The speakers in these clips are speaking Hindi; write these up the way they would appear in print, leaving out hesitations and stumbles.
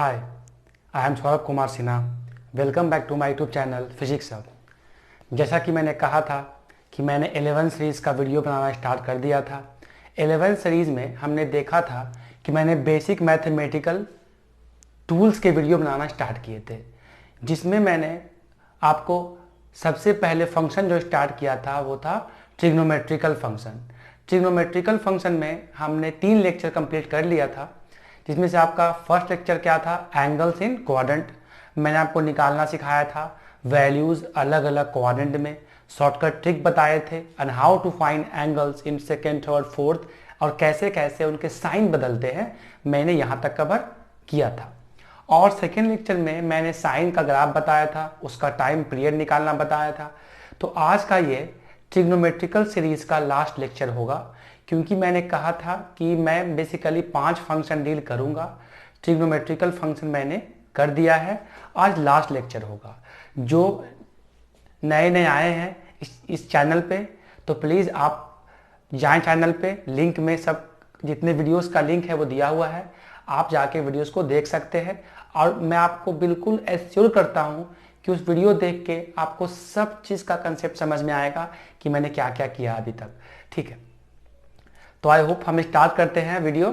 Hi, I am Saurabh Kumar Sinha. Welcome back to my YouTube channel physics hub. जैसा कि मैंने कहा था कि मैंने 11 सीरीज़ का वीडियो बनाना स्टार्ट कर दिया था। 11 सीरीज़ में हमने देखा था कि मैंने बेसिक मैथमेटिकल टूल्स के वीडियो बनाना स्टार्ट किए थे, जिसमें मैंने आपको सबसे पहले फंक्शन जो स्टार्ट किया था वो था ट्रिग्नोमेट्रिकल फंक्शन। ट्रिग्नोमेट्रिकल फंक्शन में हमने 3 लेक्चर कंप्लीट कर लिया था, जिसमें से आपका फर्स्ट लेक्चर क्या था, एंगल्स इन क्वाड्रेंट। मैंने आपको निकालना सिखाया था वैल्यूज़ अलग अलग क्वाड्रेंट में, शॉर्टकट ट्रिक बताए थे and how to find angles in second third fourth, और कैसे कैसे उनके साइन बदलते हैं मैंने यहाँ तक कवर किया था। और सेकेंड लेक्चर में मैंने साइन का ग्राफ बताया था, उसका टाइम पीरियड निकालना बताया था। तो आज का ये ट्रिग्नोमेट्रिकल सीरीज का लास्ट लेक्चर होगा, क्योंकि मैंने कहा था कि मैं बेसिकली 5 फंक्शन डील करूंगा। ट्रिग्नोमेट्रिकल फंक्शन मैंने कर दिया है, आज लास्ट लेक्चर होगा। जो नए नए आए हैं इस चैनल पे, तो प्लीज़ आप जाएं चैनल पे, लिंक में सब जितने वीडियोस का लिंक है वो दिया हुआ है, आप जाके वीडियोस को देख सकते हैं। और मैं आपको बिल्कुल एश्योर करता हूँ कि उस वीडियो देख के आपको सब चीज़ का कंसेप्ट समझ में आएगा कि मैंने क्या क्या किया अभी तक। ठीक है, तो आई होप हम स्टार्ट करते हैं वीडियो।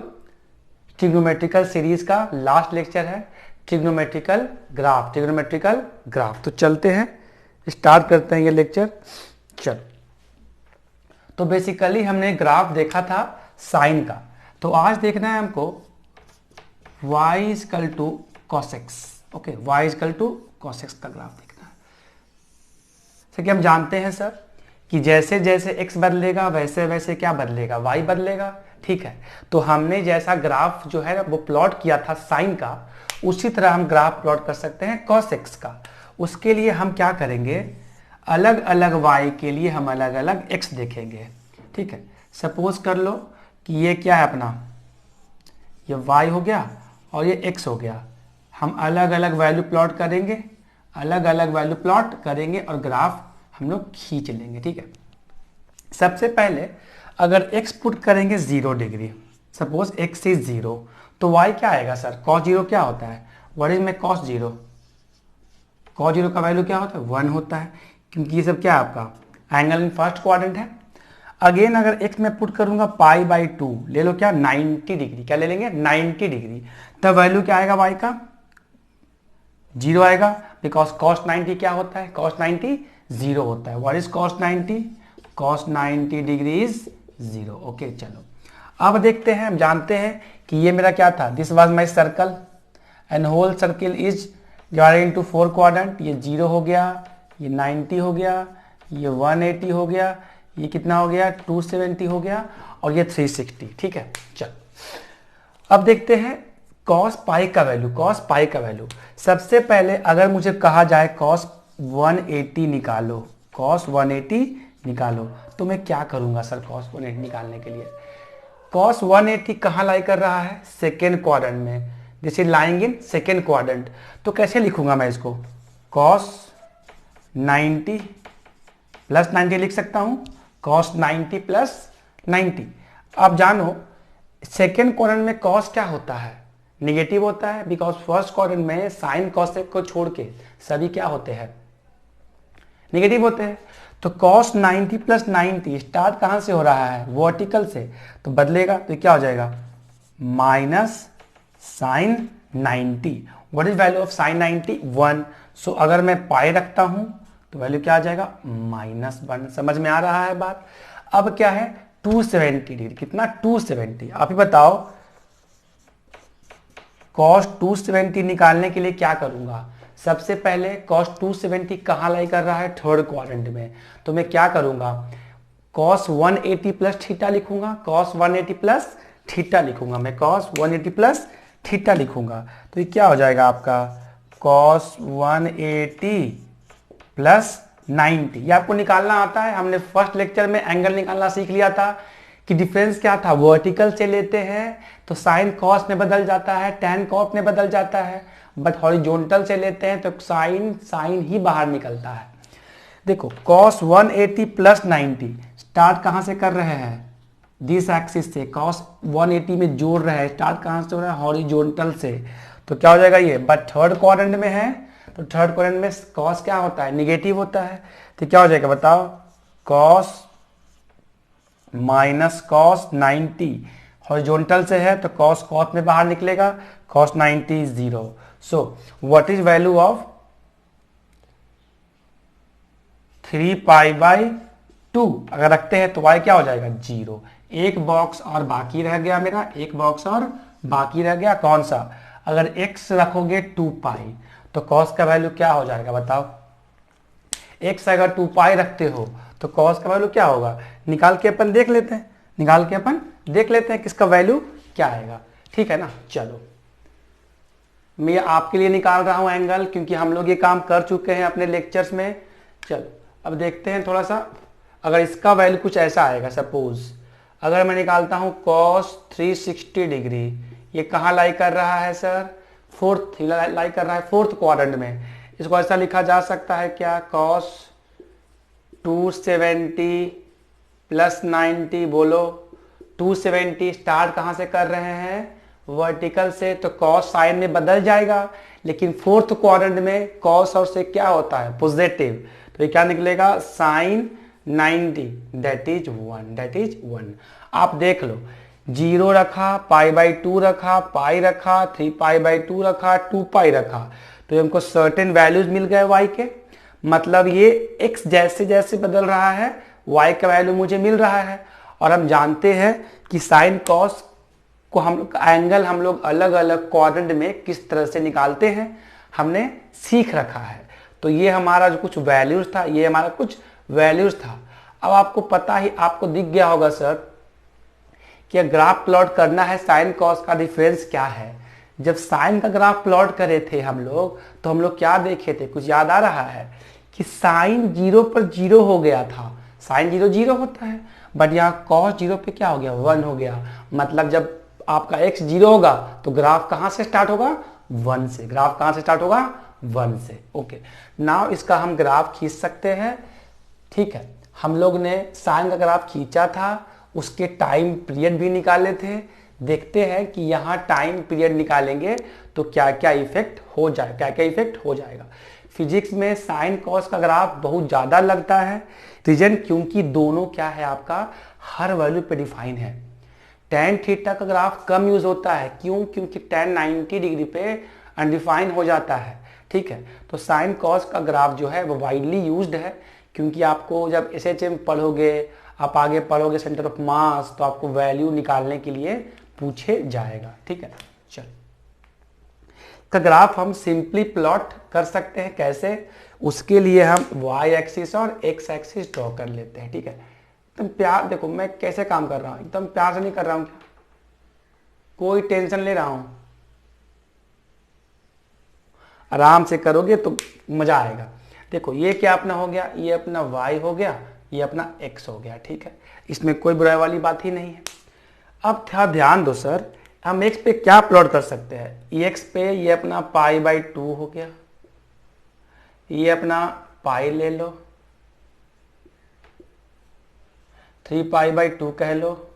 ट्रिग्नोमेट्रिकल सीरीज का लास्ट लेक्चर है ट्रिग्नोमेट्रिकल ग्राफ। ट्रिग्नोमेट्रिकल ग्राफ, तो चलते हैं स्टार्ट करते हैं ये लेक्चर। चल, तो बेसिकली हमने ग्राफ देखा था साइन का, तो आज देखना है हमको y equal to cos x। Okay, y equal to cos x का ग्राफ देखना है। जैसे कि हम जानते हैं सर कि जैसे जैसे x बदलेगा वैसे वैसे क्या बदलेगा, y बदलेगा। ठीक है, तो हमने जैसा ग्राफ जो है वो प्लॉट किया था साइन का, उसी तरह हम ग्राफ प्लॉट कर सकते हैं cos x का। उसके लिए हम क्या करेंगे, अलग अलग y के लिए हम अलग अलग x देखेंगे। ठीक है, सपोज कर लो कि ये क्या है अपना, ये y हो गया और ये x हो गया। हम अलग अलग वैल्यू प्लॉट करेंगे, अलग अलग वैल्यू प्लॉट करेंगे और ग्राफ हम लोग खींच लेंगे। ठीक है, सबसे पहले अगर x पुट करेंगे 0 डिग्री, सपोज x इज 0, तो y क्या आएगा सर, cos 0 क्या होता है, व्हाट इज में cos 0, cos 0 का वैल्यू क्या होता है 1 होता है, क्योंकि ये सब क्या है आपका एंगल इन फर्स्ट क्वाड्रेंट है। अगेन अगर x में पुट करूंगा π/2, ले लो क्या 90 डिग्री, क्या ले लेंगे 90 डिग्री, तब वैल्यू क्या आएगा y का 0 आएगा, बिकॉज cos 90 क्या होता है, cos 90 0 होता है। What is cos 90, cos 90 degree is 0। Okay, चलो अब देखते हैं। हम जानते हैं कि ये मेरा क्या था, this was my circle and whole circle is divided into 4 quadrant. ये 0 हो गया, ये 90 हो गया, ये 180 हो गया, ये कितना हो गया 270 हो गया, और ये 360। ठीक है, चल अब देखते हैं cos पाई का वैल्यू। cos पाई का वैल्यू सबसे पहले अगर मुझे कहा जाए cos 180 निकालो, cos 180 निकालो, तो मैं क्या करूंगा सर cos 180 निकालने के लिए। cos 180 कहाँ लाई कर रहा है, सेकेंड क्वाड्रेंट में, this is lying in second quadrant. तो कैसे लिखूंगा मैं इसको, cos 90 प्लस 90 लिख सकता हूं, cos 90 प्लस 90। आप जानो सेकेंड क्वाड्रेंट में cos क्या होता है, नेगेटिव होता है, बिकॉज फर्स्ट क्वाड्रेंट में साइन cos को छोड़ के सभी क्या होते हैं, नेगेटिव होते हैं। तो cos 90 प्लस 90 स्टार्ट कहां से हो रहा है, वर्टिकल से, तो बदलेगा तो क्या हो जाएगा minus sine 90। What is value of sine 90, 1। So अगर मैं पाई रखता हूं तो वैल्यू क्या आ जाएगा -1। समझ में आ रहा है बात। अब क्या है 270 डिग्री, कितना 270, आप ही बताओ cos 270 निकालने के लिए क्या करूंगा। सबसे पहले cos 270 कहाँ लाई कर रहा है, थर्ड क्वाड्रेंट में, तो मैं क्या करूंगा cos 180 प्लस थीटा लिखूंगा, cos 180 प्लस थीटा लिखूंगा, मैं cos 180 प्लस थीटा लिखूंगा। तो ये क्या हो जाएगा आपका cos 180 प्लस 90। ये आपको निकालना आता है, हमने फर्स्ट लेक्चर में एंगल निकालना सीख लिया था कि डिफरेंस क्या था, वर्टिकल से लेते हैं तो साइन कॉस में बदल जाता है, टैन कॉट में बदल जाता है, बट हॉरिजॉन्टल से लेते हैं तो साइन ही बाहर निकलता है। देखो cos 180 प्लस 90 स्टार्ट कहां से कर रहे हैं, दिस एक्सिस से, cos 180 में जोड़ रहे हैं, स्टार्ट कहां से हो रहा है, हॉरिजॉन्टल से, तो क्या हो जाएगा ये, बट थर्ड क्वाड्रेंट में है तो थर्ड क्वाड्रेंट में कॉस क्या होता है, निगेटिव होता है। तो क्या हो जाएगा बताओ, कॉस माइनस कॉस 90, हॉरिजॉन्टल से है तो कॉस कॉस में बाहर निकलेगा, cos 90 is 0। So what is value of 3π/2 अगर रखते हैं तो y क्या हो जाएगा 0। एक बॉक्स और बाकी रह गया मेरा, एक बॉक्स और बाकी रह गया, कौन सा, अगर x रखोगे 2π तो cos का वैल्यू क्या हो जाएगा बताओ, x अगर 2π रखते हो तो cos का वैल्यू क्या होगा, निकाल के अपन देख लेते हैं, निकाल के अपन देख लेते हैं किसका वैल्यू क्या आएगा, ठीक है ना। चलो मैं आपके लिए निकाल रहा हूं एंगल, क्योंकि हम लोग ये काम कर चुके हैं अपने लेक्चर्स में। चलो अब देखते हैं थोड़ा सा, अगर इसका वैल्यू कुछ ऐसा आएगा, सपोज अगर मैं निकालता हूं cos 360 डिग्री, ये कहाँ लाई कर रहा है सर, फोर्थ लाई कर रहा है फोर्थ क्वाड्रेंट में। इसको ऐसा लिखा जा सकता है क्या, cos 270 प्लस 90, बोलो 270 स्टार्ट कहाँ से कर रहे हैं, वर्टिकल से, तो cos साइन में बदल जाएगा, लेकिन फोर्थ क्वाड्रेंट में cos और से क्या होता है पॉजिटिव, तो ये क्या निकलेगा साइन 90 दैट इज 1। आप देख लो 0 रखा, π/2 रखा, पाई रखा, 3π/2 रखा, 2π रखा, तो हमको सर्टेन वैल्यूज मिल गए y के, मतलब ये x जैसे जैसे बदल रहा है y का वैल्यू मुझे मिल रहा है। और हम जानते हैं कि साइन कॉस को हम लोग एंगल हम लोग अलग अलग क्वाड्रेंट में किस तरह से निकालते हैं हमने सीख रखा है। तो ये हमारा जो कुछ वैल्यूज था, ये हमारा कुछ वैल्यूज था। अब आपको पता ही, आपको दिख गया होगा सर कि ग्राफ प्लॉट करना है, साइन कॉस का डिफरेंस क्या है। जब साइन का ग्राफ प्लॉट करे थे हम लोग, तो हम लोग क्या देखे थे, कुछ याद आ रहा है कि साइन 0 पर 0 हो गया था, साइन 0 0 होता है, बट यहाँ कॉस 0 पे क्या हो गया 1 हो गया। मतलब जब आपका x 0 होगा तो ग्राफ कहाँ से स्टार्ट होगा 1 से, ग्राफ कहाँ से स्टार्ट होगा 1 से। ओके, नाउ इसका हम ग्राफ खींच सकते हैं, ठीक है। हम लोग ने साइन का ग्राफ खींचा था, उसके टाइम पीरियड भी निकाले थे। देखते हैं कि यहाँ टाइम पीरियड निकालेंगे तो क्या क्या इफेक्ट हो जाए, क्या क्या इफेक्ट हो जाएगा। फिजिक्स में साइन कॉस का ग्राफ बहुत ज़्यादा लगता है, रीजन क्योंकि दोनों क्या है आपका हर वैल्यू पे डिफाइन है। tan थीटा का ग्राफ कम यूज होता है, क्यों, क्योंकि tan 90 डिग्री पे अनडिफाइन हो जाता है, ठीक है। तो साइन कॉस का ग्राफ जो है वो वाइडली यूज्ड है, क्योंकि आपको जब SHM पढ़ोगे, आप आगे पढ़ोगे सेंटर ऑफ मास, तो आपको वैल्यू निकालने के लिए पूछे जाएगा, ठीक है। चल का ग्राफ हम सिंपली प्लॉट कर सकते हैं, कैसे, उसके लिए हम y एक्सिस और x एक्सिस ड्रॉ कर लेते हैं, ठीक है। एकदम प्यार, देखो मैं कैसे काम कर रहा हूं, एकदम प्यार से नहीं कर रहा हूं क्या, कोई टेंशन ले रहा हूं, आराम से करोगे तो मजा आएगा। देखो ये क्या अपना हो गया, ये अपना y हो गया, ये अपना x हो गया, ठीक है, इसमें कोई बुराई वाली बात ही नहीं है। अब थोड़ा ध्यान दो सर, हम x पे क्या प्लॉट कर सकते हैं, x पे ये अपना π/2 हो गया, ये अपना पाई ले लो, 3π/2 कह लो,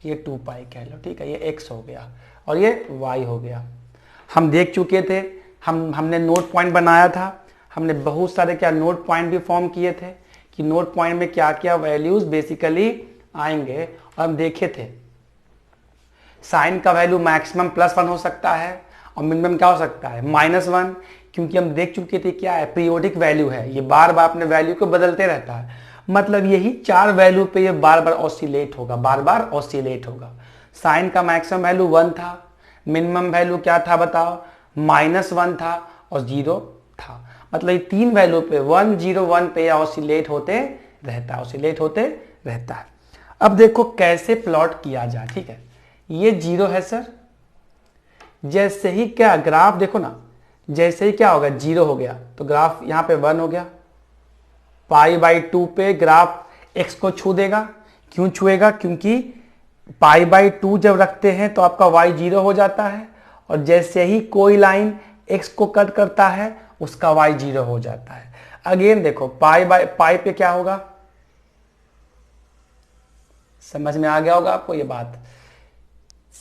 ये 2π कह लो, ठीक है, ये x हो गया और ये y हो गया। हम देख चुके थे, हमने नोट पॉइंट बनाया था, हमने बहुत सारे क्या नोट पॉइंट भी फॉर्म किए थे कि नोट पॉइंट में क्या क्या वैल्यूज बेसिकली आएंगे, और हम देखे थे साइन का वैल्यू मैक्सिमम +1 हो सकता है और मिनिमम क्या हो सकता है -1, क्योंकि हम देख चुके थे क्या है पीरियोडिक वैल्यू है, ये बार बार अपने वैल्यू को बदलते रहता है, मतलब यही 4 वैल्यू पे ये बार बार ऑसिलेट होगा, बार बार ऑसिलेट होगा। साइन का मैक्सिमम वैल्यू 1 था, मिनिमम वैल्यू क्या था बताओ -1 था और 0 था, मतलब ये 3 वैल्यू पे 1 0 1 पे ऑसिलेट होते रहता है, ऑसिलेट होते रहता है। अब देखो कैसे प्लॉट किया जाए, ठीक है, ये 0 है सर, जैसे ही क्या ग्राफ देखो ना, जैसे ही क्या होगा 0 हो गया तो ग्राफ यहाँ पे 1 हो गया, π/2 पे ग्राफ x को छू देगा, क्यों छुएगा, क्योंकि π/2 जब रखते हैं तो आपका y 0 हो जाता है, और जैसे ही कोई लाइन x को कट करता है उसका y 0 हो जाता है। अगेन देखो पाई पे क्या होगा, समझ में आ गया होगा आपको ये बात,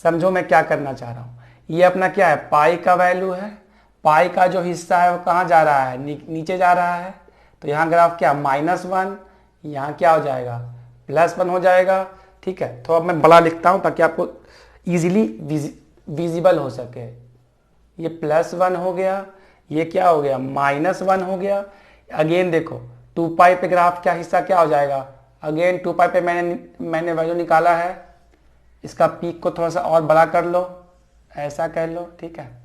समझो मैं क्या करना चाह रहा हूं, ये अपना क्या है, पाई का वैल्यू है। पाई का जो हिस्सा है वो कहाँ जा रहा है, नीचे जा रहा है। तो यहाँ ग्राफ क्या, -1, यहाँ क्या हो जाएगा, +1 हो जाएगा। ठीक है, तो अब मैं बड़ा लिखता हूँ ताकि आपको इजीली विजिबल हो सके। ये +1 हो गया, ये क्या हो गया, -1 हो गया। अगेन देखो 2 पाई पे ग्राफ क्या हिस्सा क्या हो जाएगा, अगेन 2 पाई पे मैंने वैल्यू निकाला है। इसका पीक को थोड़ा सा और बड़ा कर लो, ऐसा कर लो। ठीक है,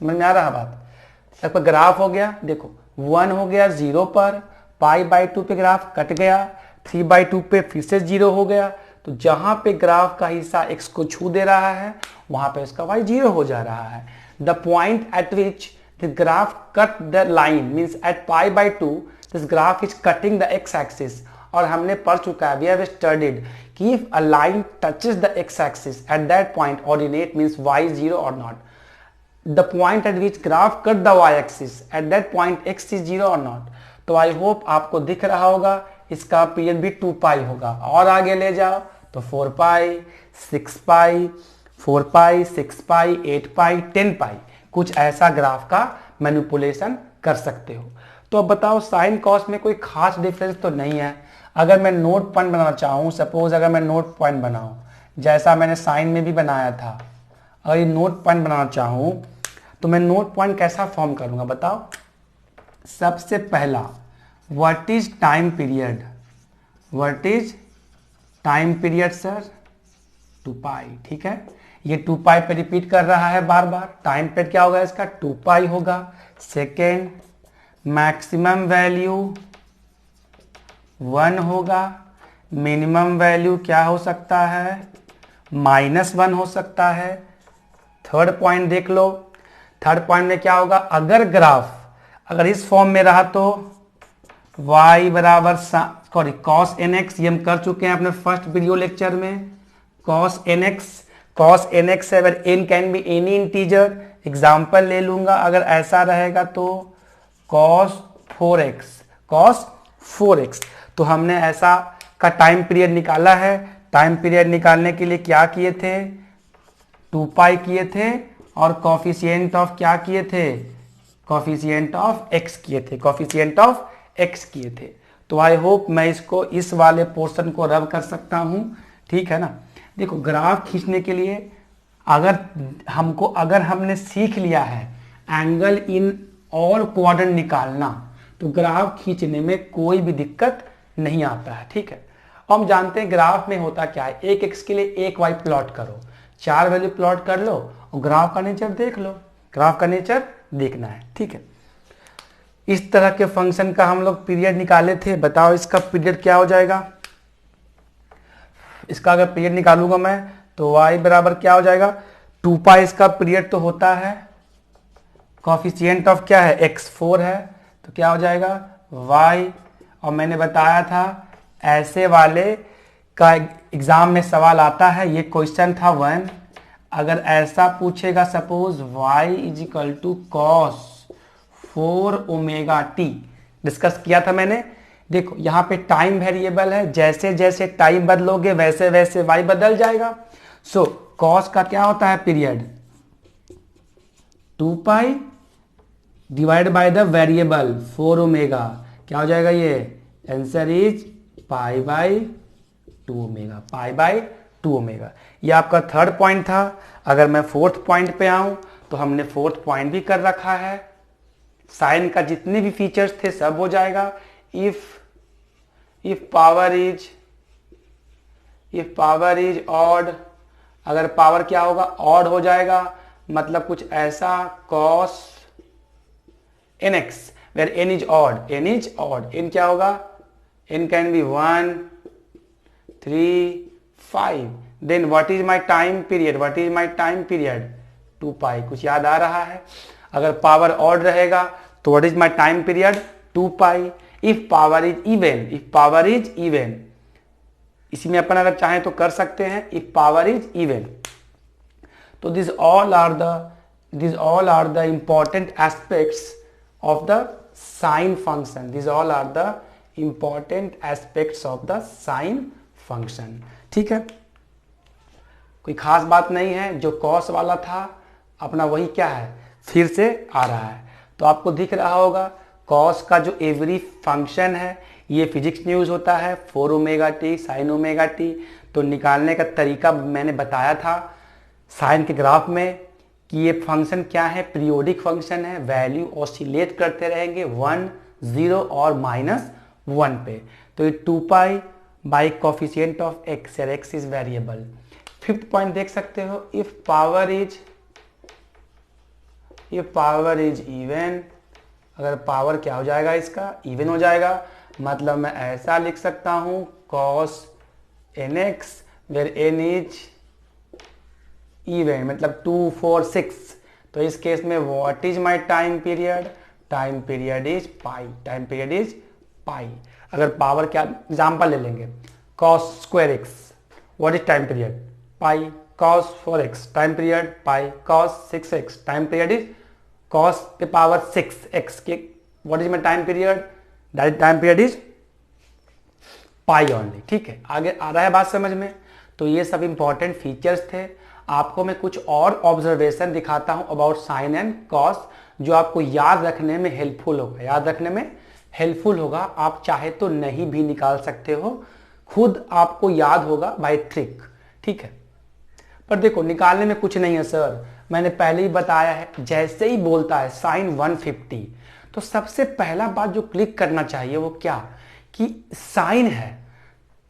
समझ में आ रहा बात। तब ग्राफ हो गया, देखो 1 हो गया 0 पर, π/2 पे ग्राफ कट गया, 3/2 पे फिर से 0 हो गया। तो जहां पे ग्राफ का हिस्सा x को छू दे रहा है वहां पे इसका y 0 हो जा रहा है। The point at which the graph cut the line means at π/2 this graph is cutting the x axis. और हमने पढ़ चुका है, वी हैव स्टडीड कि if a line touches the x axis at that point ordinate means y 0 or not. The point at which graph cut the y-axis at that point x is 0 or not. तो आई होप आपको दिख रहा होगा। इसका पीरियड भी 2 पाई होगा। और आगे ले जाओ तो 4 पाई, 6 पाई, 4 पाई, 6 पाई, 8 पाई, 10 पाई, कुछ ऐसा ग्राफ का मैनिपुलेशन कर सकते हो। तो अब बताओ साइन कॉस में कोई खास डिफरेंस तो नहीं है। अगर मैं नोट पॉइंट बनाना चाहूँ, सपोज अगर मैं नोट पॉइंट बनाऊँ जैसा मैंने साइन में भी बनाया था, अगर ये नोट पॉइंट बनाना चाहूँ तो मैं नोट पॉइंट कैसा फॉर्म करूंगा बताओ। सबसे पहला what is time period, what is time period sir, 2 पाई। ठीक है, ये 2 पाई पे रिपीट कर रहा है बार बार। टाइम पीरियड क्या होगा इसका, 2 पाई होगा। सेकेंड मैक्सिमम वैल्यू 1 होगा, मिनिमम वैल्यू क्या हो सकता है, -1 हो सकता है। थर्ड पॉइंट देख लो, थर्ड पॉइंट में क्या होगा, अगर ग्राफ अगर इस फॉर्म में रहा तो y बराबर सॉरी cos nx, ये हम कर चुके हैं अपने फर्स्ट वीडियो लेक्चर में। cos nx है, अगर n can be any integer. Example ले लूंगा, अगर ऐसा रहेगा तो cos 4x। तो हमने ऐसा का टाइम पीरियड निकाला है। टाइम पीरियड निकालने के लिए क्या किए थे, 2 पाई किए थे और कॉफिशिएंट ऑफ क्या किए थे, कॉफिशिएंट ऑफ x किए थे, कॉफिशिएंट ऑफ x किए थे। तो आई होप मैं इसको इस वाले पोर्शन को रब कर सकता हूं। ठीक है ना। देखो ग्राफ खींचने के लिए अगर हमने सीख लिया है एंगल इन और क्वाड्रेंट निकालना, तो ग्राफ खींचने में कोई भी दिक्कत नहीं आता है। ठीक है, हम जानते हैं ग्राफ में होता क्या है, एक x के लिए एक y प्लॉट करो, 4 वैल्यू प्लॉट कर लो और ग्राफ का नेचर देख लो। ग्राफ का नेचर देखना है। ठीक है, इस तरह के फंक्शन का हम लोग पीरियड निकाले थे। बताओ इसका पीरियड क्या हो जाएगा। इसका अगर पीरियड निकालूंगा मैं तो y बराबर क्या हो जाएगा, 2 पाई इसका पीरियड तो होता है, कॉफिशिएंट ऑफ क्या है x 4 है, तो क्या हो जाएगा y। और मैंने बताया था ऐसे वाले का एग्जाम में सवाल आता है, ये क्वेश्चन था 1। अगर ऐसा पूछेगा suppose y is equal to cos 4ωt, discuss किया था मैंने। देखो यहाँ पे टाइम वेरिएबल है, जैसे जैसे टाइम बदलोगे वैसे वैसे y बदल जाएगा। सो कॉस का क्या होता है period, 2 pi divide by the variable 4ω, क्या हो जाएगा ये, आंसर इज π/2ω, π/2ω। ये आपका थर्ड पॉइंट था। अगर मैं फोर्थ पॉइंट पे आऊं तो हमने फोर्थ पॉइंट भी कर रखा है। साइन का जितने भी फीचर्स थे सब हो जाएगा। इफ पावर इज ऑड, अगर पावर क्या होगा, ऑड हो जाएगा, मतलब कुछ ऐसा cos nx where n is odd, n क्या होगा, n can be 1, 3, 5। Then what is my time period, 2 pi. कुछ याद आ रहा है। अगर पावर ऑड रहेगा तो what is my time period, 2 pi. If power is even, इसी में अपन अगर चाहें तो कर सकते हैं, इफ पावर इज इवन। तो this all are the important aspects of the sine function, this all are the important aspects of the sine function. ठीक है, कोई खास बात नहीं है, जो कॉस वाला था अपना वही क्या है, फिर से आ रहा है। तो आपको दिख रहा होगा कॉस का जो एवरी फंक्शन है ये फिजिक्स में यूज होता है 4 omega T sine omega T. तो निकालने का तरीका मैंने बताया था साइन के ग्राफ में कि ये फंक्शन क्या है, पीरियोडिक फंक्शन है, वैल्यू ऑसिलेट करते रहेंगे 1, 0 और -1 पे। तो ये 2 pi by coefficient of x, x is variable. Fifth point देख सकते हो, इफ पावर इज इवन, अगर पावर क्या हो जाएगा इसका, इवन हो जाएगा, मतलब मैं ऐसा लिख सकता हूं cos nx where n is even, मतलब 2, 4, 6। तो इस केस में what is my time period, time period is pi. अगर पावर क्या एग्जांपल ले लेंगे, cos square x, what is time period, pi, cos 4x time period pi, cos 6x time period is cos पे पावर 6x के, what is my time period, that time period is pi only. ठीक है, आगे आ रहा है बात समझ में। तो ये सब इंपॉर्टेंट फीचर्स थे। आपको मैं कुछ और ऑब्जर्वेशन दिखाता हूं अबाउट साइन एंड कॉस, जो आपको याद रखने में हेल्पफुल होगा। आप चाहे तो नहीं भी निकाल सकते हो, खुद आपको याद होगा बाय ट्रिक। ठीक है, पर देखो निकालने में कुछ नहीं है सर, मैंने पहले ही बताया है, जैसे ही बोलता है साइन 150 तो सबसे पहला बात जो क्लिक करना चाहिए वो क्या, कि साइन है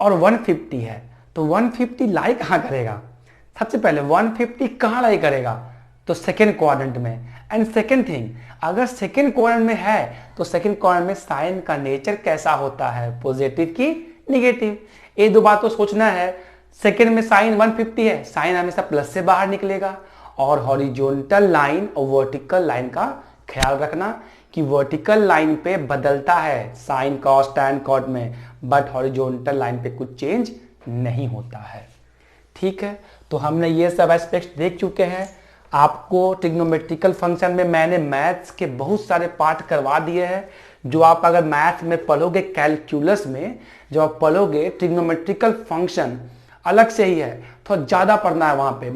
और 150 है, तो 150 लाई कहां करेगा, सबसे पहले 150 कहां लाई करेगा, तो सेकेंड क्वाड्रेंट में। एंड सेकेंड थिंग, अगर सेकेंड क्वाड्रेंट में है तो सेकेंड क्वाड्रेंट में साइन का नेचर कैसा होता है, पॉजिटिव की निगेटिव। ये दो बात तो सोचना है। सेकेंड में साइन 150 है, साइन हमेशा प्लस से बाहर निकलेगा। और हॉरिजॉन्टल लाइन और वर्टिकल लाइन का ख्याल रखना कि वर्टिकल लाइन पे बदलता है साइन कॉस टैन कॉट में, बट हॉरिजॉन्टल लाइन पे कुछ चेंज नहीं होता है। ठीक है, तो हमने ये सब एस्पेक्ट्स देख चुके हैं। आपको ट्रिग्नोमेट्रिकल फंक्शन में मैंने मैथ्स के बहुत सारे पार्ट करवा दिए हैं, जो आप अगर मैथ में पढ़ोगे, कैलकुलस में जब आप पढ़ोगे ट्रिग्नोमेट्रिकल फंक्शन अलग से ही है, तो ज्यादा पढ़ना है वहां पे,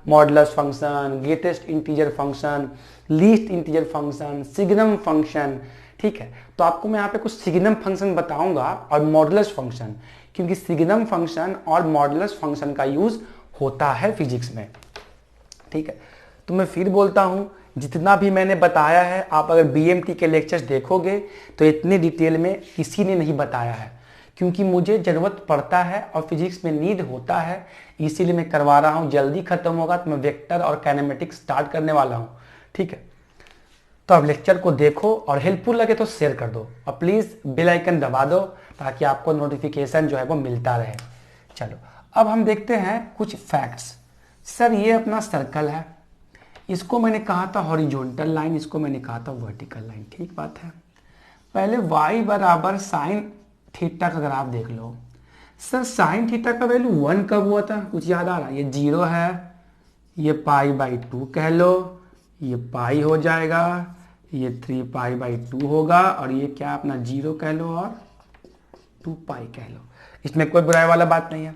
modulus function, greatest integer function, least integer function, signum function. ठीक है, तो आपको मैं यहाँ पे कुछ सिग्नम फंक्शन बताऊंगा और मॉडुलस फंक्शन, क्योंकि सिग्नम फंक्शन और मॉडुलस फंक्शन का यूज होता है फिजिक्स में। ठीक है, तो मैं फिर बोलता हूं, जितना भी मैंने बताया है, आप अगर बीएमटी के लेक्चर्स देखोगे तो इतने डिटेल में किसी ने नहीं बताया है, क्योंकि मुझे जरूरत पड़ता है और फिजिक्स में नीड होता है, इसीलिए मैं करवा रहा हूं। जल्दी खत्म होगा तो मैं वेक्टर और काइनेमेटिक्स स्टार्ट करने वाला हूं। ठीक है, तो आप लेक्चर को देखो और हेल्पफुल लगे तो शेयर कर दो और प्लीज बेल आइकन दबा दो ताकि आपको नोटिफिकेशन जो है वो मिलता रहे। चलो अब हम देखते हैं कुछ फैक्ट्स। सर ये अपना सर्कल है, इसको मैंने कहा था हॉरिजॉन्टल लाइन, इसको मैंने कहा था वर्टिकल लाइन। ठीक बात है, पहले y बराबर साइन थीटा का ग्राफ देख लो। सर साइन थीटा का वैल्यू 1 कब हुआ था, कुछ याद आ रहा है, ये 0 है, ये π/2 कह लो, ये पाई हो जाएगा, ये 3 π/2 होगा, और ये क्या अपना 0 कह लो और 2 पाई कह लो, इसमें कोई बुराई वाला बात नहीं है।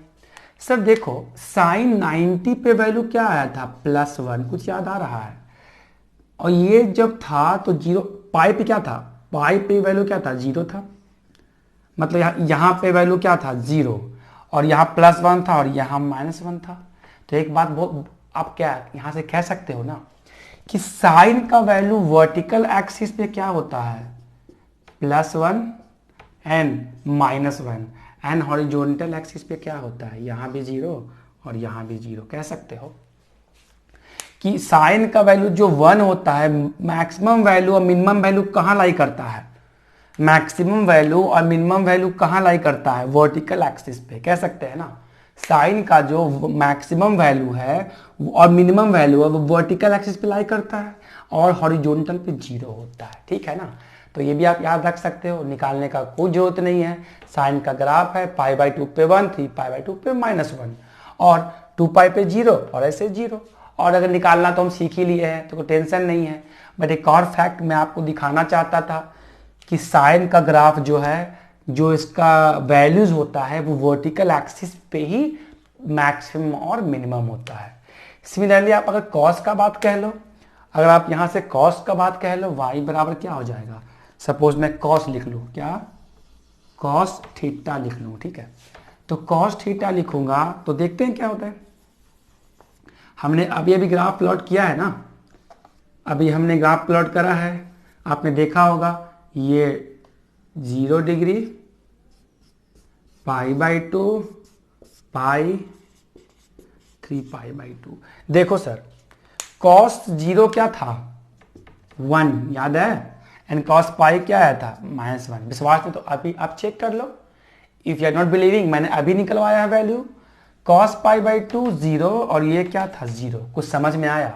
सर देखो साइन 90 पे वैल्यू क्या आया था, +1, कुछ याद आ रहा है, और ये जब था तो 0, पाई पे क्या था, पाई पे वैल्यू क्या था, 0 था, मतलब यहाँ पे वैल्यू क्या था, 0, और यहाँ +1 था और यहाँ -1 था। तो एक बात बहुत आप क्या यहाँ से कह सकते हो ना कि साइन का वैल्यू वर्टिकल एक्सिस पे क्या होता है, +1 एंड -1, एंड हॉरिजॉन्टल एक्सिस पे क्या होता है, यहाँ भी 0 और यहाँ भी 0। कह सकते हो कि साइन का वैल्यू जो 1 होता है, मैक्सिमम वैल्यू और मिनिमम वैल्यू कहाँ लाई करता है, मैक्सिमम वैल्यू और मिनिमम वैल्यू कहाँ लाई करता है, वर्टिकल एक्सिस पे। कह सकते हैं ना, साइन का जो मैक्सिमम वैल्यू है और मिनिमम वैल्यू है वो वर्टिकल एक्सिस पे लाई करता है और हॉरिजॉन्टल पे 0 होता है। ठीक है ना, तो ये भी आप याद रख सकते हो, निकालने का कोई जरूरत नहीं है। साइन का ग्राफ है π/2 पे 1, 3 π/2 पे -1 और 2 पाई पे 0 और ऐसे 0। और अगर निकालना तो हम सीख ही लिए हैं तो कोई टेंशन नहीं है। बट एक और फैक्ट मैं आपको दिखाना चाहता था कि साइन का ग्राफ जो है, जो इसका वैल्यूज होता है वो वर्टिकल एक्सिस पे ही मैक्सिमम और मिनिमम होता है। सिमिलरली आप अगर कॉस का बात कह लो, अगर आप यहां से कॉस का बात कह लो, y बराबर क्या हो जाएगा, सपोज मैं कॉस लिख लूँ, क्या कॉस थीटा लिख लूँ, ठीक है। तो कॉस थीटा लिखूंगा तो देखते हैं क्या होता है। हमने अभी अभी ग्राफ प्लॉट किया है ना, अभी हमने ग्राफ प्लॉट करा है, आपने देखा होगा ये 0 डिग्री, π/2, पाई, 3π/2। देखो सर कॉस 0 क्या था, 1 याद है, एंड कॉस पाई क्या आया था, -1। विश्वास नहीं तो अभी आप चेक कर लो, if you are not believing, मैंने अभी निकलवाया है वैल्यू, cos π/2 0 और ये क्या था 0। कुछ समझ में आया।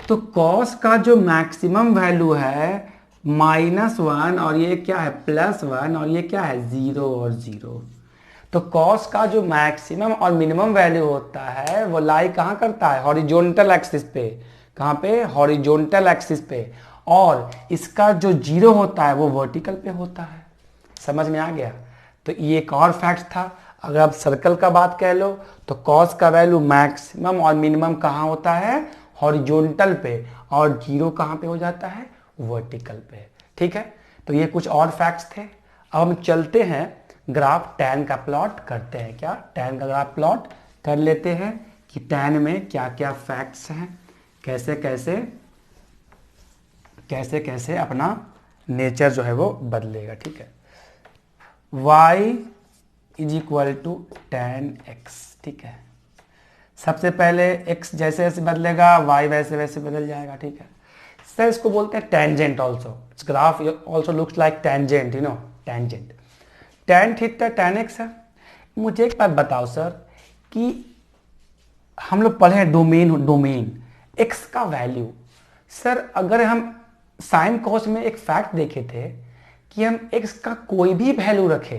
तो cos का जो मैक्सिमम वैल्यू है -1 और ये क्या है +1 और ये क्या है 0 और 0। तो cos का जो मैक्सिमम और मिनिमम वैल्यू होता है वो लाई कहाँ करता है, हॉरिजॉन्टल एक्सिस पे। कहाँ पे, हॉरिजॉन्टल एक्सिस पे। और इसका जो 0 होता है वो वर्टिकल पे होता है। समझ में आ गया। तो ये एक और फैक्ट था। अगर आप सर्कल का बात कह लो तो कॉस का वैल्यू मैक्सिमम और मिनिमम कहाँ होता है, हॉरिजॉन्टल पे, और 0 कहाँ पे हो जाता है, वर्टिकल पे। ठीक है, तो ये कुछ और फैक्ट्स थे। अब हम चलते हैं ग्राफ टैन का प्लॉट करते हैं। क्या टैन का ग्राफ प्लॉट कर लेते हैं कि टैन में क्या क्या फैक्ट्स हैं, कैसे कैसे अपना नेचर जो है वो बदलेगा। ठीक है, y = tan x। ठीक है, सबसे पहले x जैसे जैसे बदलेगा y वैसे वैसे बदल जाएगा। ठीक है सर, इसको बोलते हैं tangent also. It's graph also looks like tangent, tangent. tan theta tan x है। मुझे एक बात बताओ सर कि हम लोग पढ़े हैं डोमेन x का वैल्यू। सर अगर हम साइन कॉस में एक फैक्ट देखे थे कि हम x का कोई भी वैल्यू रखे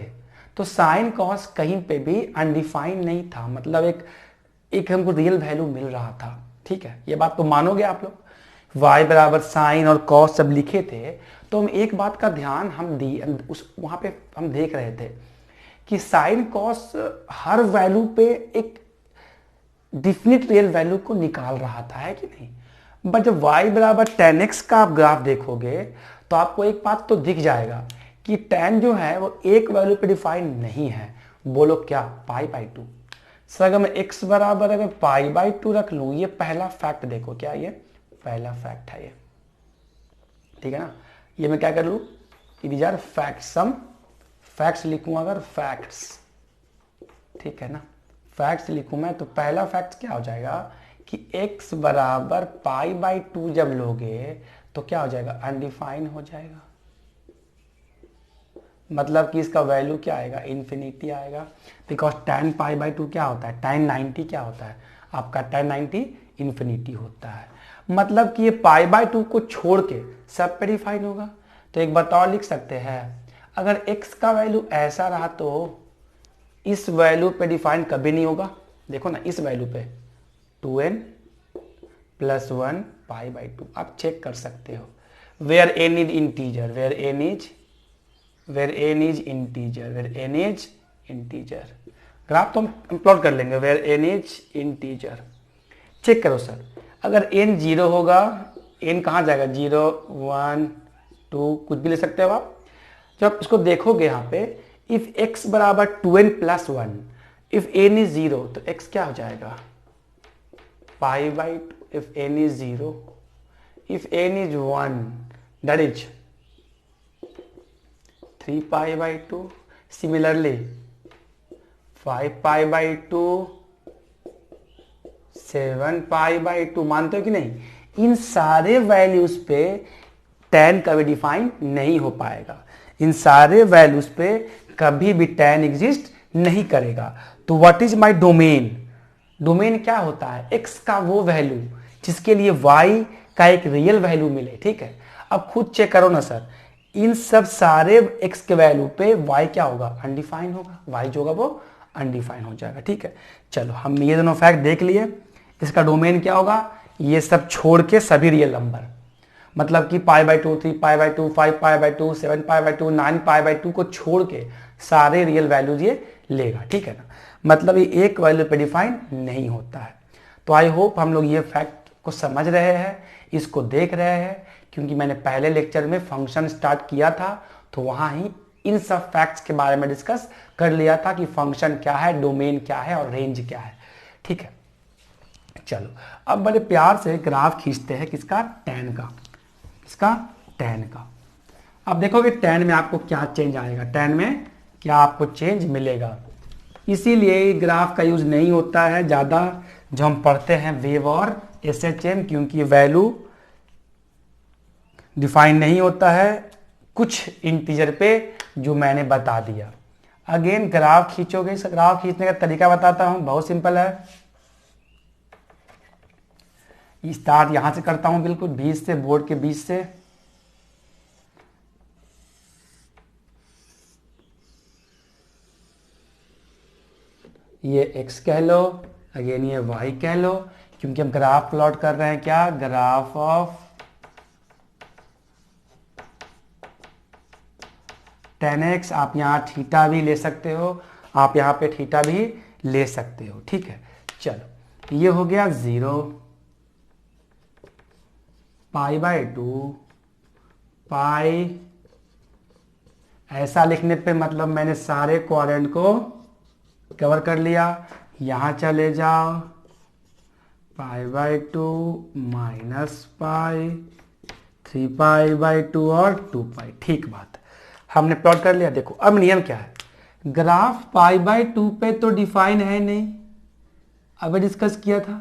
तो साइन कॉस कहीं पे भी अनडिफाइंड नहीं था, मतलब एक हमको रियल वैल्यू मिल रहा था। ठीक है, ये बात तो मानोगे आप लोग। y बराबर साइन और कॉस सब लिखे थे तो हम एक बात का ध्यान वहां पे हम देख रहे थे कि साइन कॉस हर वैल्यू पे एक डिफिनिट रियल वैल्यू को निकाल रहा था, है कि नहीं। बट जब y बराबर tan x का आप ग्राफ देखोगे तो आपको एक बात तो दिख जाएगा कि tan जो है वो एक वैल्यू पे डिफाइन नहीं है। बोलो क्या, π/2। सर अगर मैं x बराबर अगर π/2 रख लूं, ये पहला फैक्ट देखो, क्या ये पहला फैक्ट है ये। ठीक है ना, ये मैं क्या कर लूं, these are facts, some facts लिखूं अगर फैक्ट्स। ठीक है ना, फैक्ट्स लिखूं मैं तो पहला फैक्ट क्या हो जाएगा कि x बराबर π/2 जब लोगे तो क्या हो जाएगा, अनडिफाइन हो जाएगा। मतलब कि इसका वैल्यू क्या आएगा, इन्फिनिटी आएगा। बिकॉज tan π/2 क्या होता है, tan 90 क्या होता है आपका, tan 90 इन्फिनिटी होता है। मतलब कि ये π/2 को छोड़ के सब पे डिफाइन होगा। तो एक बात और लिख सकते हैं, अगर x का वैल्यू ऐसा रहा तो इस वैल्यू पे डिफाइन कभी नहीं होगा। देखो ना, इस वैल्यू पे 2n + 1 π/2 आप चेक कर सकते हो। Where n is integer, where n is integer. Graph तो हम प्लॉट कर लेंगे, where n is integer. Check करो सर, अगर n 0 होगा, n कहाँ जाएगा, 0 1 2 कुछ भी ले सकते हो आप। जब इसको देखोगे यहाँ पे, इफ x बराबर 2n + 1, इफ n इज 0 तो x क्या हो जाएगा, π/2। If n is 0, if n is 1, that is 3π/2. Similarly 5π/2, 7π/2, मानते हो कि नहीं। इन सारे वैल्यूज पे tan कभी डिफाइन नहीं हो पाएगा, इन सारे वैल्यूज पे कभी भी tan एग्जिस्ट नहीं करेगा। तो what is my domain, domain क्या होता है, x का वो वैल्यू जिसके लिए y का एक रियल वैल्यू मिले। ठीक है, अब खुद चेक करो ना सर, इन सब सारे x के वैल्यू पे y क्या होगा, अनडिफाइन होगा। y जो होगा वो अनडिफाइन हो जाएगा। ठीक है, चलो हम ये दोनों फैक्ट देख लिए। इसका डोमेन क्या होगा, ये सब छोड़ के सभी रियल नंबर, मतलब कि π/2, 3π/2, 5π/2, 7π/2, 9π/2 को छोड़ के सारे रियल वैल्यूज ये लेगा, ठीक है ना। मतलब ये एक वैल्यू पे डिफाइन नहीं होता है। तो आई होप हम लोग ये फैक्ट को समझ रहे हैं, इसको देख रहे हैं, क्योंकि मैंने पहले लेक्चर में फंक्शन स्टार्ट किया था तो वहाँ ही इन सब फैक्ट्स के बारे में डिस्कस कर लिया था कि फंक्शन क्या है, डोमेन क्या है और रेंज क्या है, ठीक है। चलो अब बड़े प्यार से ग्राफ खींचते हैं किसका, tan का, किसका, tan का। अब देखोगे tan में आपको क्या चेंज आएगा, tan में क्या आपको चेंज मिलेगा। इसीलिए ग्राफ का यूज नहीं होता है ज़्यादा जो हम पढ़ते हैं वेव और SHM, क्योंकि वैल्यू डिफाइन नहीं होता है कुछ इंटीजर पे जो मैंने बता दिया। अगेन ग्राफ खींचोगे, इस ग्राफ खींचने का तरीका बताता हूं, बहुत सिंपल है। स्टार्ट यहां से करता हूं, बिल्कुल बीच से, बोर्ड के बीच से। ये x कह लो, अगेन ये y कह लो, क्योंकि हम ग्राफ प्लॉट कर रहे हैं, क्या, ग्राफ ऑफ tan x। आप यहाँ थीटा भी ले सकते हो, आप यहाँ पे थीटा भी ले सकते हो, ठीक है। चलो ये हो गया 0, π/2, पाई। ऐसा लिखने पे मतलब मैंने सारे क्वाड्रेंट को कवर कर लिया। यहाँ चले जाओ, π/2 माइनस पाई, 3π/2 और 2π, ठीक बात। हमने प्लॉट कर लिया। देखो अब नियम क्या है, ग्राफ π/2 पे तो डिफाइन है नहीं, अभी डिस्कस किया था,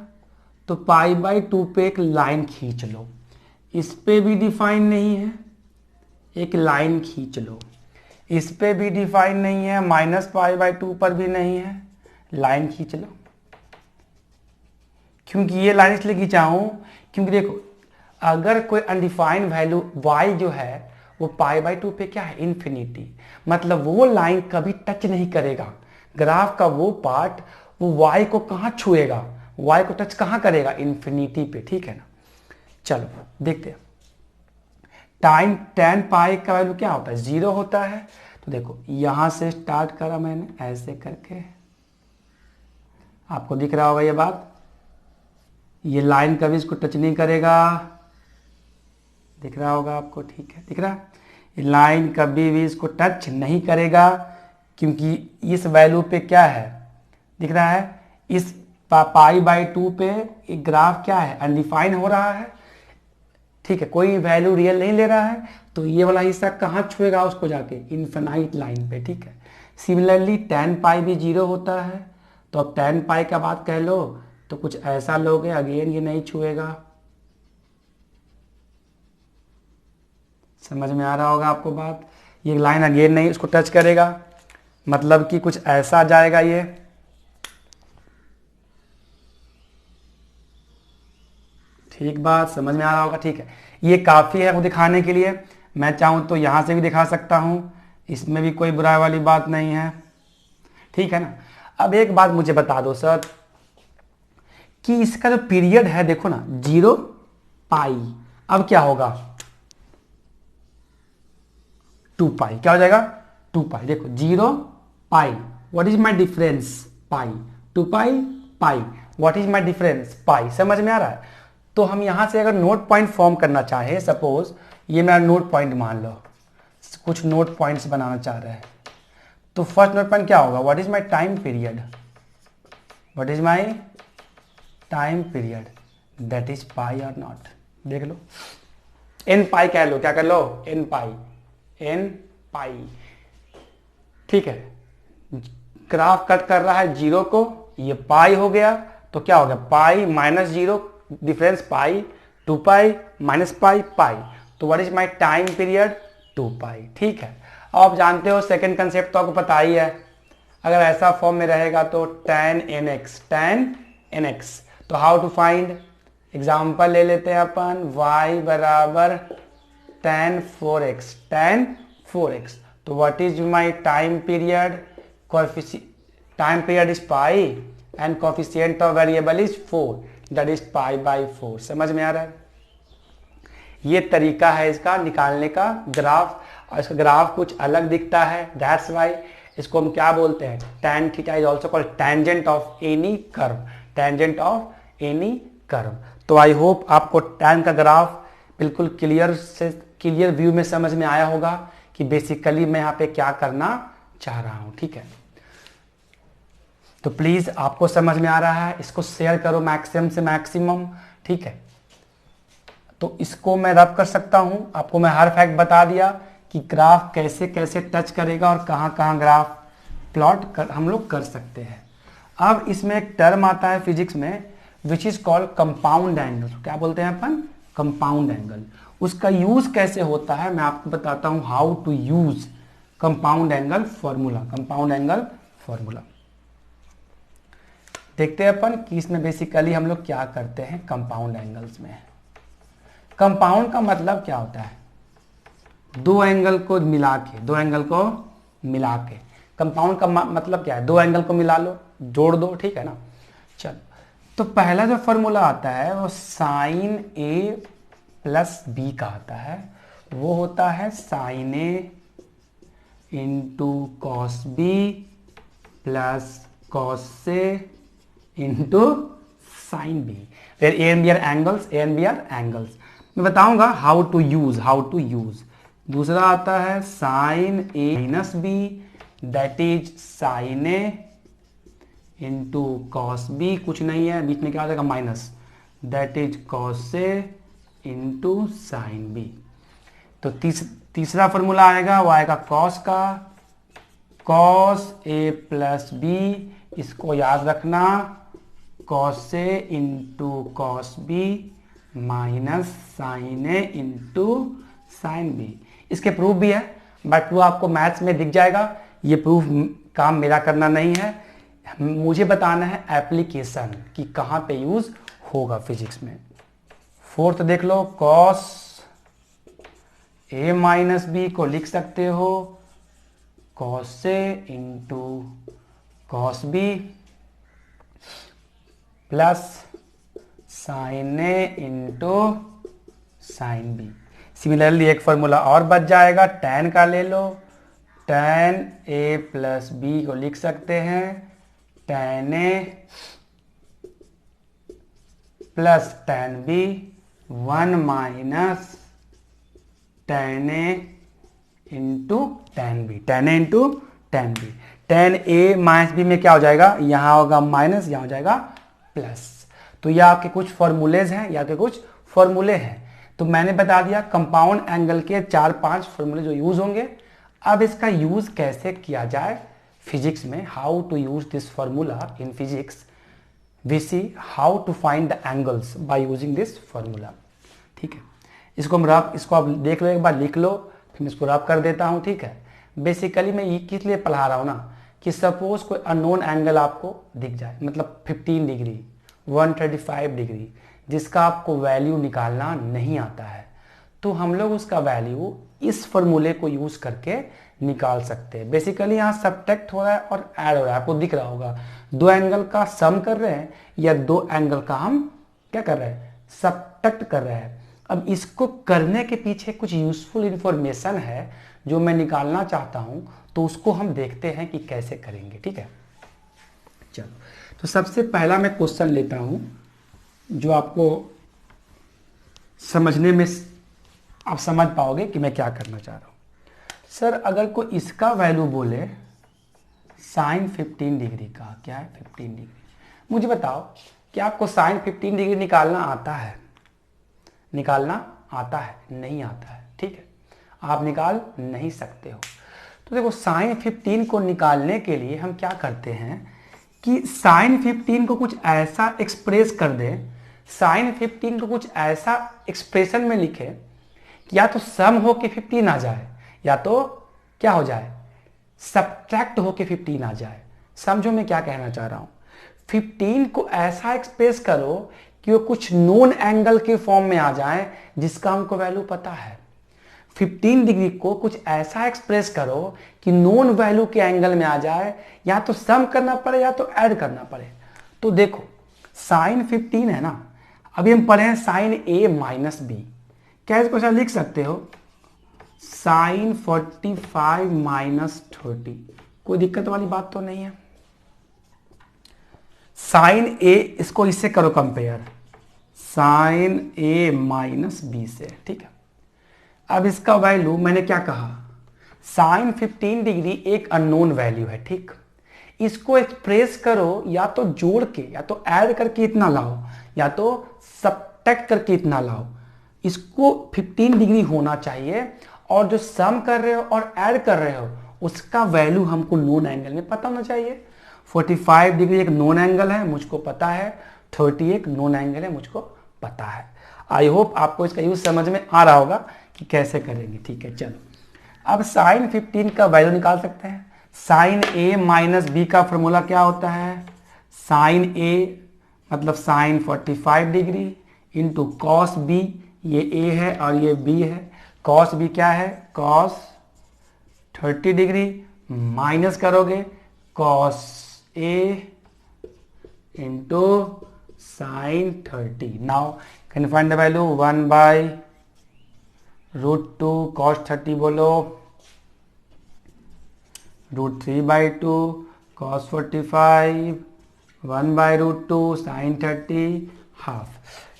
तो π/2 पे एक लाइन खींच लो। इस पे भी डिफाइन नहीं है, एक लाइन खींच लो। इस पे भी डिफाइन नहीं है, -π/2 पर भी नहीं है, लाइन खींच लो। क्योंकि ये लाइन इसलिए खींचाऊं क्योंकि देखो अगर कोई अनडिफाइंड वैल्यू y जो है वो π/2 पे क्या है, इन्फिनिटी, मतलब वो लाइन कभी टच नहीं करेगा। ग्राफ का वो पार्ट वो y को कहाँ छुएगा, y को टच कहाँ करेगा, इन्फिनिटी पे, ठीक है ना। चलो देखते हैं, टाइम tan पाई का वैल्यू क्या होता है, 0 होता है। तो देखो यहां से स्टार्ट करा मैंने ऐसे करके, आपको दिख रहा होगा ये बात, ये लाइन कभी इसको टच नहीं करेगा, दिख रहा होगा आपको, ठीक है, दिख रहा है। ये लाइन कभी भी इसको टच नहीं करेगा, क्योंकि इस वैल्यू पे क्या है, दिख रहा है, इस π/2 पे एक ग्राफ क्या है, अनडिफाइंड हो रहा है, ठीक है, कोई वैल्यू रियल नहीं ले रहा है, तो ये वाला हिस्सा कहाँ छुएगा उसको, जाके इन्फिनाइट लाइन पे, ठीक है। सिमिलरली tan पाई भी 0 होता है, तो अब tan पाई का बात कह लो तो कुछ ऐसा लोगे, अगेन ये नहीं छुएगा। समझ में आ रहा होगा आपको बात, ये लाइन अगेन नहीं उसको टच करेगा, मतलब कि कुछ ऐसा जाएगा ये, ठीक बात, समझ में आ रहा होगा, ठीक है। ये काफ़ी है वो दिखाने के लिए, मैं चाहूँ तो यहाँ से भी दिखा सकता हूँ, इसमें भी कोई बुराई वाली बात नहीं है, ठीक है ना। अब एक बात मुझे बता दो सर, कि इसका जो पीरियड है देखो ना 0 पाई, अब क्या होगा 2 पाई, क्या हो जाएगा 2 पाई। देखो 0 pi, what is my difference, pi, 2 pi pi, what is my difference, pi. समझ में आ रहा है। तो हम यहां से अगर नोट पॉइंट फॉर्म करना चाहे, सपोज ये मेरा नोट पॉइंट मान लो, कुछ नोट पॉइंट्स बनाना चाह रहे हैं, तो फर्स्ट नोट पॉइंट क्या होगा, what is my time period, what is my time period, that is pi और नॉट, देख लो n पाई कह लो, क्या कर लो n पाई, n पाई, ठीक है। ग्राफ कट कर रहा है 0 को, ये पाई हो गया, तो क्या हो गया पाई -0 difference pi, 2 pi minus pi पाई, तो what is my time period 2 पाई, ठीक है। आप जानते हो सेकंड कंसेप्ट तो आपको पता ही है, अगर ऐसा फॉर्म में रहेगा तो tan nx, तो हाउ टू फाइंड, एग्जांपल ले लेते हैं अपन, y बराबर tan 4x, तो what is my time period, time period is pi and coefficient of variable is 4, that is π/4। समझ में आ रहा है, ये तरीका है इसका निकालने का ग्राफ, और इसका ग्राफ कुछ अलग दिखता है, दैट्स वाई इसको हम क्या बोलते हैं, tan theta is also called tangent of any curve, tangent of any curve. तो आई होप आपको tan का ग्राफ बिल्कुल क्लियर व्यू में समझ में आया होगा कि बेसिकली मैं यहाँ पे क्या करना चाह रहा हूँ। ठीक है, तो प्लीज आपको समझ में आ रहा है, इसको शेयर करो मैक्सिमम से मैक्सिमम। ठीक है, तो इसको मैं रब कर सकता हूं, आपको मैं हर फैक्ट बता दिया कि ग्राफ कैसे कैसे टच करेगा और कहाँ कहाँ ग्राफ प्लॉट हम लोग कर सकते हैं। अब इसमें एक टर्म आता है फिजिक्स में which is called compound angle. क्या बोलते हैं अपन, कंपाउंड एंगल। उसका यूज कैसे होता है मैं आपको बताता हूं, how to use compound angle formula. Compound angle formula देखते हैं अपन कि इसमें बेसिकली हम लोग क्या करते हैं कंपाउंड एंगल्स में। कंपाउंड का मतलब क्या होता है, दो एंगल को मिला के, दो एंगल को मिला के। कंपाउंड का मतलब क्या है, दो एंगल को मिला लो, जोड़ दो, ठीक है ना। चलो, तो पहला जो फॉर्मूला आता है वो साइन ए प्लस बी का आता है, वो होता है sine A into cos B plus cos से इंटू साइन बी। फिर A and B are angles, A and B are angles. मैं बताऊंगा हाउ टू यूज। दूसरा आता है sine A minus B that is sine A into cos B, कुछ नहीं है बीच में क्या आ जाएगा minus, that is cos A into sine B. तो तीसरा फॉर्मूला आएगा वो आएगा कॉस का, कॉस ए प्लस बी, इसको याद रखना, cos A into cos B minus sine A into sine B. इसके प्रूफ भी है बट वो आपको मैथ्स में दिख जाएगा, ये प्रूफ काम मेरा करना नहीं है, मुझे बताना है एप्लीकेशन कि कहाँ पे यूज होगा फिजिक्स में। फोर्थ देख लो, कॉस ए माइनस बी को लिख सकते हो cos A into cos B plus sine A into sine B. Similarly एक फॉर्मूला और बच जाएगा, tan का ले लो, tan ए प्लस बी को लिख सकते हैं tan A plus tan B, 1 minus tan A into tan B, tan A into tan B. tan A minus B में क्या हो जाएगा, यहां होगा माइनस, यहां हो जाएगा प्लस। तो ये आपके कुछ फॉर्मूलेज हैं, या के कुछ फॉर्मूले हैं। तो मैंने बता दिया कंपाउंड एंगल के 4-5 फॉर्मूले जो यूज होंगे। अब इसका यूज कैसे किया जाए फिजिक्स में, how to use this formula in physics, we see how to find the angles by using this formula. ठीक है, इसको आप देख लो, एक बार लिख लो, फिर मैं इसको रब कर देता हूँ। ठीक है, बेसिकली मैं ये किस लिए पढ़ा रहा हूँ ना, कि सपोज कोई अननोन एंगल आपको दिख जाए, मतलब 15 डिग्री, 135 डिग्री, जिसका आपको वैल्यू निकालना नहीं आता है, तो हम लोग उसका वैल्यू इस फॉर्मूले को यूज करके निकाल सकते हैं। बेसिकली यहाँ सब्ट्रैक्ट हो रहा है और ऐड हो रहा है, आपको दिख रहा होगा, दो एंगल का सम कर रहे हैं या दो एंगल का हम क्या कर रहे हैं, सब्ट्रैक्ट कर रहे हैं। अब इसको करने के पीछे कुछ यूजफुल इंफॉर्मेशन है जो मैं निकालना चाहता हूं, तो उसको हम देखते हैं कि कैसे करेंगे। ठीक है, चलो, तो सबसे पहला मैं क्वेश्चन लेता हूं जो आपको समझने में आप समझ पाओगे कि मैं क्या करना चाह रहा हूं। सर अगर कोई इसका वैल्यू बोले साइन 15 डिग्री का, क्या है 15 डिग्री, मुझे बताओ कि आपको साइन 15 डिग्री निकालना आता है? निकालना आता है? नहीं आता है। ठीक है, आप निकाल नहीं सकते हो। तो देखो साइन 15 को निकालने के लिए हम क्या करते हैं कि साइन 15 को कुछ ऐसा एक्सप्रेस कर दें, साइन 15 को कुछ ऐसा एक्सप्रेशन में लिखे कि या तो सम हो के 15 आ जाए, या तो क्या हो जाए, सब्ट्रैक्ट हो के 15 आ जाए। समझो मैं क्या कहना चाह रहा हूं, 15 को ऐसा एक्सप्रेस करो कि वो कुछ नोन एंगल के फॉर्म में आ जाए जिसका हमको वैल्यू पता है। 15 डिग्री को कुछ ऐसा एक्सप्रेस करो कि नोन वैल्यू के एंगल में आ जाए, या तो सम करना पड़े या तो ऐड करना पड़े। तो देखो साइन 15 है ना, अभी हम पढ़े हैं साइन ए माइनस बी, क्या इसको ऐसा लिख सकते हो साइन 45 माइनस 30, कोई दिक्कत वाली बात तो नहीं है। साइन ए, इसको इससे करो compare, sign A minus B से, ठीक है। अब इसका वैल्यू मैंने क्या कहा, साइन 15 डिग्री एक अननोन वैल्यू है, ठीक। इसको एक्सप्रेस करो या तो जोड़ के, या तो ऐड करके इतना लाओ, या तो सब्ट्रैक्ट करके इतना लाओ। इसको 15 डिग्री होना चाहिए, और जो सम कर रहे हो और ऐड कर रहे हो उसका वैल्यू हमको नोन एंगल में पता होना चाहिए। 45 डिग्री एक नोन एंगल है, मुझको पता है। 30 एक नोन एंगल है, मुझको पता है। आई होप आपको इसका यूज समझ में आ रहा होगा कि कैसे करेंगे, ठीक है। चलो अब साइन 15 का वैल्यू निकाल सकते हैं। साइन ए माइनस बी का फॉर्मूला क्या होता है, साइन ए मतलब sine 45 degree into cos B, ये ए है और ये बी है। कॉस बी क्या है, कॉस 30 डिग्री, माइनस करोगे cos A into sign 30। Now can find the value 1/√2 cos 30 बोलो, √3/2 cos 45, 1/√2 sin 30 हाफ।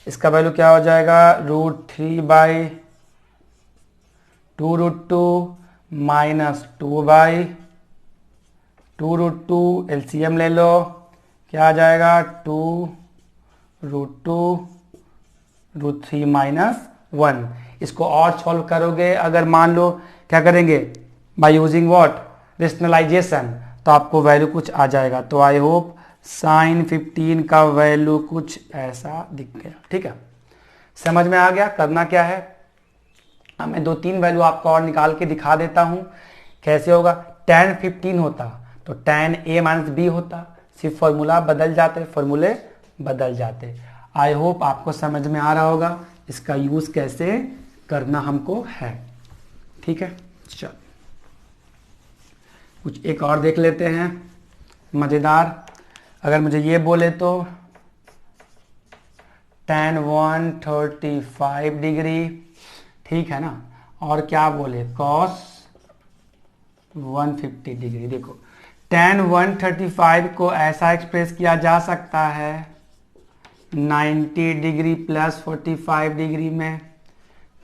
इसका वैल्यू क्या हो जाएगा, √3/2√2 माइनस 2/2√2, एलसीएम ले लो, क्या आ जाएगा 2√2√3 माइनस 1। इसको और सॉल्व करोगे, अगर मान लो क्या करेंगे बाय यूजिंग व्हाट, रेशनलाइजेशन, तो आपको वैल्यू कुछ आ जाएगा। तो आई होप साइन 15 का वैल्यू कुछ ऐसा दिख गया, ठीक है। समझ में आ गया करना क्या है। अब मैं 2-3 वैल्यू आपको और निकाल के दिखा देता हूं कैसे होगा। tan 15 होता तो tan a माइनस बी होता, सिर्फ फॉर्मूला बदल जाते, फॉर्मूले बदल जाते। आई होप आपको समझ में आ रहा होगा इसका यूज कैसे करना हमको है, ठीक है। चलो कुछ एक और देख लेते हैं मजेदार। अगर मुझे ये बोले तो tan 135 डिग्री, ठीक है ना, और क्या बोले cos 150 डिग्री। देखो tan 135 को ऐसा एक्सप्रेस किया जा सकता है 90 डिग्री प्लस 45 डिग्री में,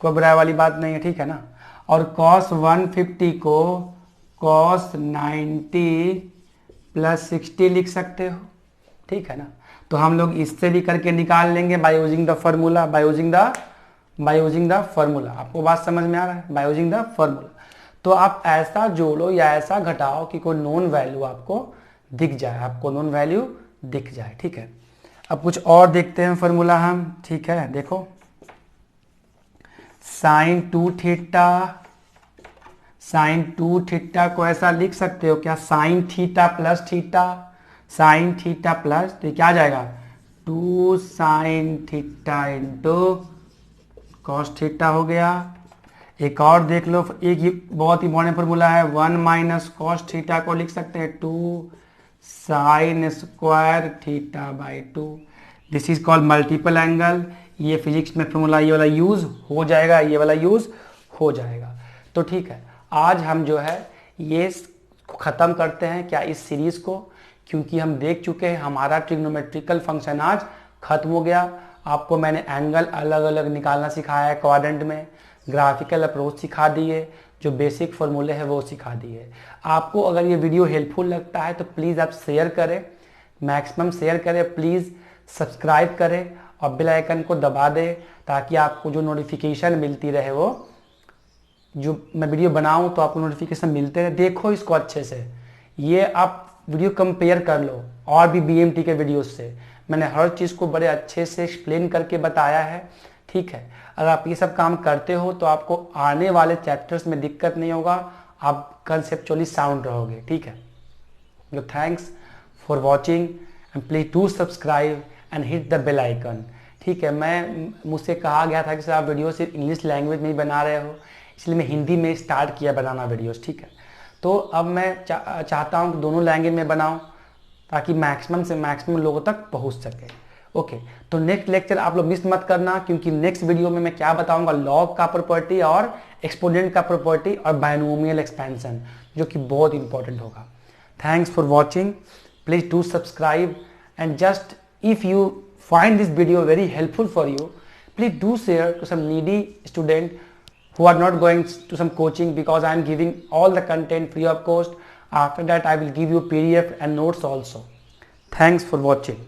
कोई बुराई वाली बात नहीं है, ठीक है ना। और cos 150 को cos 90 प्लस 60 लिख सकते हो, ठीक है ना। तो हम लोग इससे भी करके निकाल लेंगे by using the formula, by using the formula. आपको बात समझ में आ रहा है, बाय यूजिंग द फॉर्मूला। तो आप ऐसा जोड़ो या ऐसा घटाओ कि कोई नोन वैल्यू आपको दिख जाए, आपको नोन वैल्यू दिख जाए, ठीक है। अब कुछ और देखते हैं फॉर्मूला हम, ठीक है। देखो साइन 2 थीटा को ऐसा लिख सकते हो क्या, sine theta plus theta, sine theta plus, तो क्या आ जाएगा 2 sine theta into cos theta हो गया। एक और देख लो, एक ही बहुत इंपॉर्टेंट फॉर्मूला है, 1 माइनस कॉस थीटा को लिख सकते हैं 2 sine square theta by 2। This is called multiple angle. ये फिजिक्स में फॉर्मूला ये वाला यूज हो जाएगा, ये वाला यूज हो जाएगा। तो ठीक है, आज हम जो है ये ख़त्म करते हैं क्या इस सीरीज़ को, क्योंकि हम देख चुके हैं हमारा ट्रिग्नोमेट्रिकल फंक्शन आज खत्म हो गया। आपको मैंने एंगल अलग अलग निकालना सिखाया है क्वाड्रेंट में, ग्राफिकल अप्रोच सिखा दिए, जो बेसिक फॉर्मूले हैं वो सिखा दिए। आपको अगर ये वीडियो हेल्पफुल लगता है तो प्लीज़ आप शेयर करें, मैक्सिमम शेयर करें, प्लीज़ सब्सक्राइब करें और बेल आइकन को दबा दें, ताकि आपको जो नोटिफिकेशन मिलती रहे, वो जो मैं वीडियो बनाऊं तो आपको नोटिफिकेशन मिलते रहे। देखो इसको अच्छे से, ये आप वीडियो कंपेयर कर लो और भी बीएमटी के वीडियोस से। मैंने हर चीज़ को बड़े अच्छे से एक्सप्लेन करके बताया है, ठीक है। अगर आप ये सब काम करते हो तो आपको आने वाले चैप्टर्स में दिक्कत नहीं होगा, आप कंसेप्चुअली साउंड रहोगे, ठीक है। तो thanks for watching and please do subscribe and hit the bell icon, ठीक है। मुझसे कहा गया था कि सर आप वीडियो सिर्फ इंग्लिश लैंग्वेज में ही बना रहे हो, इसलिए मैं हिंदी में स्टार्ट किया बनाना वीडियोस, ठीक है। तो अब मैं चाहता हूँ कि दोनों लैंग्वेज में बनाऊँ, ताकि मैक्सिमम से मैक्सिमम लोगों तक पहुँच सके। ओके, तो नेक्स्ट लेक्चर आप लोग मिस मत करना, क्योंकि नेक्स्ट वीडियो में मैं क्या बताऊंगा, लॉग का प्रॉपर्टी और एक्सपोनेंट का प्रॉपर्टी और बायनोमियल एक्सपेंशन, जो कि बहुत इंपॉर्टेंट होगा। Thanks for watching. Please do subscribe, and just if you find this video very helpful for you, please do share to some needy student who are not going to some coaching, because I am giving all the content free of cost. After that I will give you PDF and notes also. Thanks for watching.